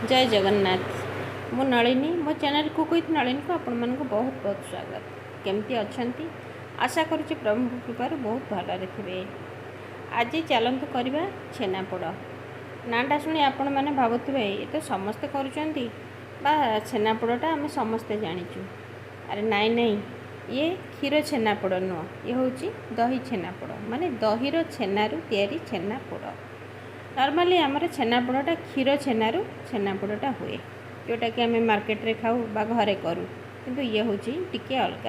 जय जगन्नाथ। मु नलिनी मो चैनल कुकविथ नलिनी को आपण मानक बहुत बहुत स्वागत। केमती अच्छंती आशा करुच्ची प्रभु कृपार बहुत भलरे थे। आज चलतु करवा छेनापोड़। नाटा शुणी आपण मैंने भावुवे ये तो समस्ते करुँच छेनापोड़टा आम समस्ते जाचु। अरे नाई नाई ये क्षीर छेनापोड़ नुह, ये हूँ दही छेनापोड़ माने दहीर छेनारू तैयारी छेनापोड़। नॉर्मली आमर छेनापोड़टा क्षीर छेनारू छेनापोड़टा हुए जोटा कि आम मार्केट रे खाऊ बा घरे करूँ, किंतु ये हूँ टिके अलग।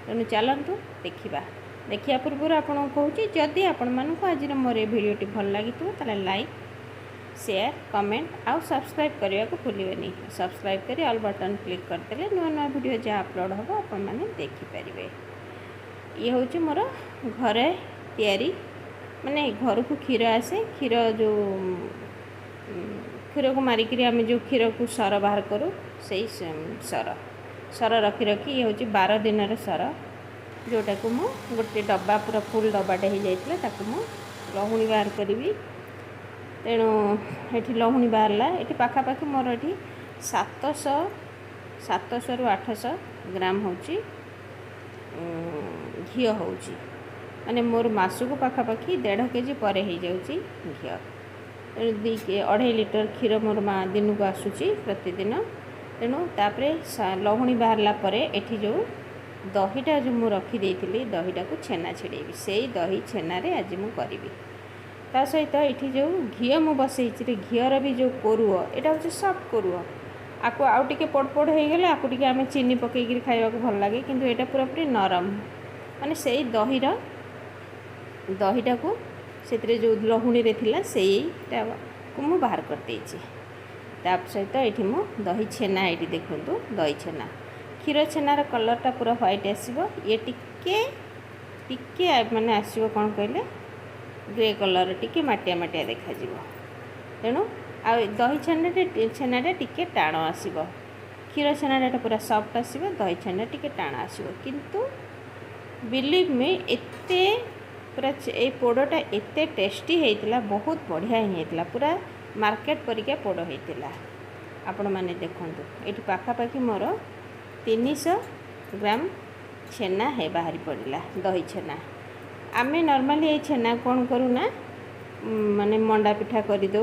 तेणु चलतु देखा पूर्व आपको कहूँ जदि आपण मानक आज मोर ये भिडियोटी भल लगी ताले लाइक शेयर कमेंट आउ सब्सक्राइब करने को भूलें। सब्सक्राइब कर ऑल बटन क्लिक करदे नुआ नुआ वीडियो जहाँ अपलोड हम आपण मैंने देखिपारे। ये हूँ मोर घरे तैयारी माने घर को क्षीर आसे, क्षीर जो क्षीर को मारिक आम जो क्षीर को सर बाहर करूँ से सर रखी रखी ये हूँ 12 दिन सर जोटा को मु गोटे डब्बा पूरा फुल डब्बाटे हो जाता मु लहुणी बाहर करी। तेणु ये लहुणी बाहरला ये पाखापाखि मोर ये 700 रु 800 ग्राम हूँ घी हूँ माने मोर मासक पाखापाखि 1.5 केजी पर हो जाऊँगी घी। 2.5 लीटर क्षीर मोर माँ दिन को आसूची प्रतिदिन। तेणु तापरे लहुणी बाहरला परे एठी जो दहीटा जो मु रखी दहीटा को छेना छिड़ेबी से दही छेनारे आज मु करी। ता सहित ये जो घी मु बसई घीर भी जो कोरुओ यहाँ हूँ सफ्ट कोरुओ आपको आउ टे पड़पड़ हो गले आपको टे आम चीनी पकईकि खावा भल लगे, किंतु यहाँ पूरापूरी नरम माने से दहीटा को से जो लहुणी रे थिला सेटा को मु बाहर कर देछि। ताप सहित ये मु दही छेना ये देखूँ दही छेना क्षीर छेनार कलरटा पूरा व्हाइट आसो। ये टिके माने आसो कौन कहले ग्रे कलर टिके माटिया माटिया देखा। तेणु आ दही छेनाटा टिके टाण आसो, क्षीर छेनाटा पूरा सॉफ्ट आसो, दही छेना टिके टाण आसो। किंतु बिलीव मी एते पूरा ये पोड़टा एते टेस्टी होता बहुत बढ़िया ही होता पूरा मार्केट परिका पोड़ होता। आपण मैंने देखूँ ये पाखापाखि मोर 300 ग्राम छेना है बाहरी पड़ा दही छेना। आम नॉर्मली ये छेना कौन करूना माने मंडा पिठा करदे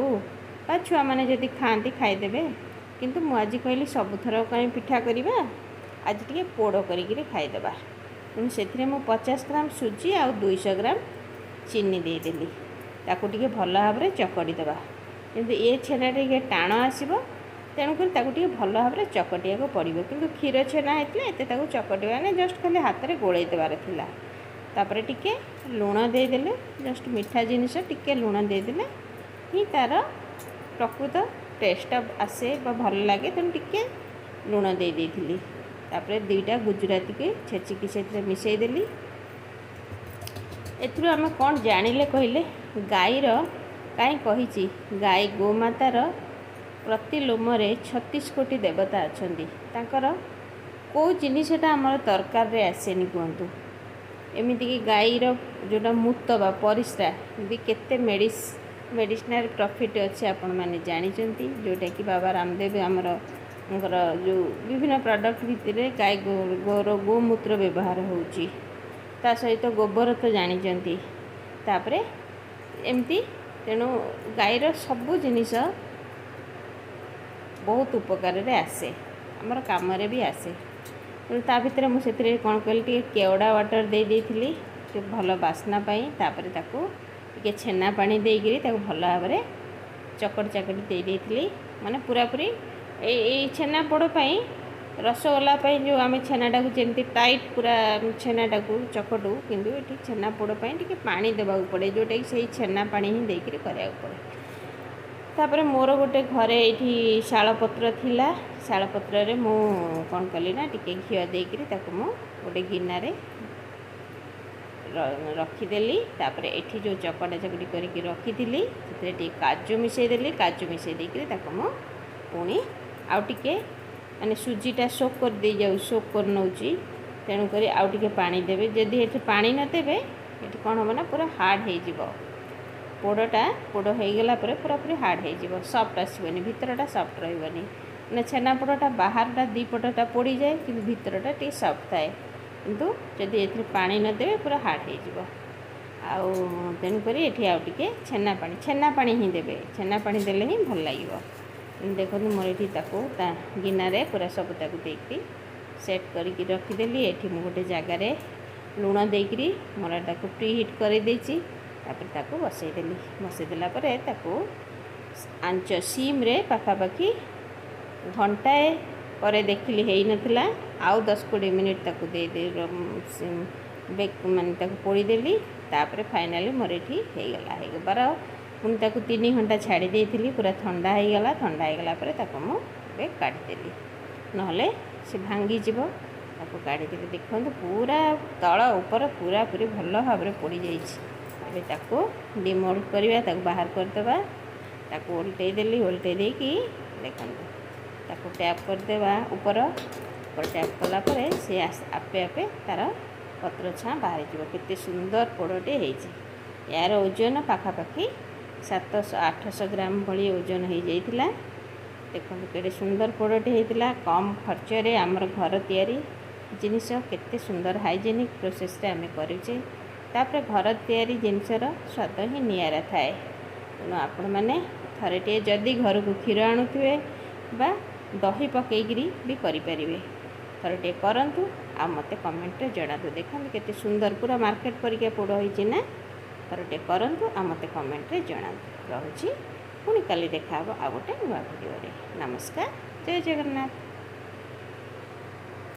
बा छुआ मैंने जदि खाती खाईदेवे, किंतु मु आज कहली सबुथर कहीं पिठा करवा आज टे पोड़ कर खाईदेवा। तेणु से 50 ग्राम सुजी आ 200 ग्राम चीनी देदेली ताकू टे भल भाव में चकड़ीदे। किंतु ये छेना टे टाण आसो तेणुक भल भाव में चकटिया पड़ो, किंतु क्षीर छेना होता है चकटिया ने जस्ट खाली हाथ में गोल देवार थिला। तापर टिके लुण देदेले जस्ट मीठा जिनिस टिके लुण देदेले ही तार प्रकृत टेस्ट आसे भल लगे। तेणु टिके लुण दे देइथिली। तापर 2टा गुजराती के छेचिकी से मिसईदेली। एथुर आम कौन जानिले कहले गाईर कहीं कही गाई गोमातार प्रति लोमरे 36 कोटी देवता अच्छी तांकर कौ जिनटा आमर तरकार रे आसेनी कहतु। एमतीक गाईर जोटा मूत बा परिस्रा भी केते मेडिसिनल प्रॉफिट अच्छे आपण मैंने जानते, जोटा कि बाबा रामदेव आमर जो विभिन्न प्रोडक्ट भितर गाय गोमूत्र व्यवहार होची। ता सहित गोबर तो जानते तापर एमती। तेणु गाईर सबू जिनिस बहुत उपकार रे आसे आमर काम रे भी आसे। ता भितर मुझे कौन कहली केवड़ा वाटर दे देइथिली जो भल बास्ना पाई। तापर ताकू टिके छेना पानी देइगिरी ताकू भल भाव में चकटी दे देइथिली। माने पूरापूरी ये छेना पोड़ रसगोला जो आम छेनाटा को जमी टाइट पूरा छेनाटा को चकटू, किंतु ये छेना पोड़ टे पानी देवाक पड़े जोटा कि सही छेना पानी ही देकर कराया पड़े। तापर मोर गोटे घरे ये शालपत्र थिला, शालपत्र रे मु कौन कली ना टिके घी देकर ताकू मु गोटे गिनारे रखीदेली। तापर एठी जो चकटा चकटी करके रखी से काजू मिसईदेली, काजू मिसई देकर ताकू मु पुणी आउ टिके माने सुजीटा सोक कर दे जाऊ सोक कर नौची। तेणुक आउ टिके पानी देवे, जदि ये पानी न देवे ये कौन हम ना पूरा हार्ड हो पोड़टा पोड़ हो गला पूरा पूरी हार्ड हो सफ्ट आसबनी भितरटा सफ्ट रही ना छेना पोड़टा बाहरटा दी पटटा पोड़ी जाए कि भितरटा टी सफ्ट थाए किंतु जदि ए पानी नदे पूरा हार्ड हो आउ तेणुक ये आउ टे छेना पानी ही देवे छेना पानी देले ही भल लगे देखो मोर ये गिनारे पूरा सब देकी सेट करके रखीदेली ये गोटे जगार लुण देकरी मोर प्री हिट कर बसईदेली बसईदेला आंच सीम रे पाखापाखि घंटाए पर देखिली हो नाला आउ 10-20 मिनिट ताकू दे बेक माने पोड़ीदेली तापर फाइनाली मोर ये हो बार पुणी 3 घंटा छाड़ी देती पूरा ठंडा होगला मुझे काढ़ीदेली नहले से भांगी जीव ताको काढ़ीदेली देखो पूरा तल ऊपर पूरा पूरी भल भाव पोड़ी जाइए ताको डिमोल्ड करवा बाहर करदे ताको उल्टेदेली उल्टे देकी देखो ताको टैप करदेवा ऊपर टैप कलापर सी आपे आपे तार पत्र छाँ बाहर केते सुंदर पोड़टे यार ओजन पाखापाखि 700-800 ग्राम भली ओजन हो जाइतिला देखो केते सुंदर पोड़टे होता कम खर्च रे आमर घर तैयारी जिनिस केते सुंदर हाइजेनिक प्रोसेस रे आम करुचे तापर घर तैयारी जिनसर स्वाद ही नियारा थाए तेणु आपण मैंने थरे टे जदि घर को क्षीर आणुवे बा दही पकईकरी भी करें थर टे करंतु आ मते कमेंट रे जणातु देखो केते सुंदर पूरा मार्केट परिका पोड़ होइछि ना थर टे करंतु आ मते कमेंट रे जणातु रहुछि पुणी काली देखा आ गोटे नुआ वीडियो रे नमस्कार जय जगन्नाथ।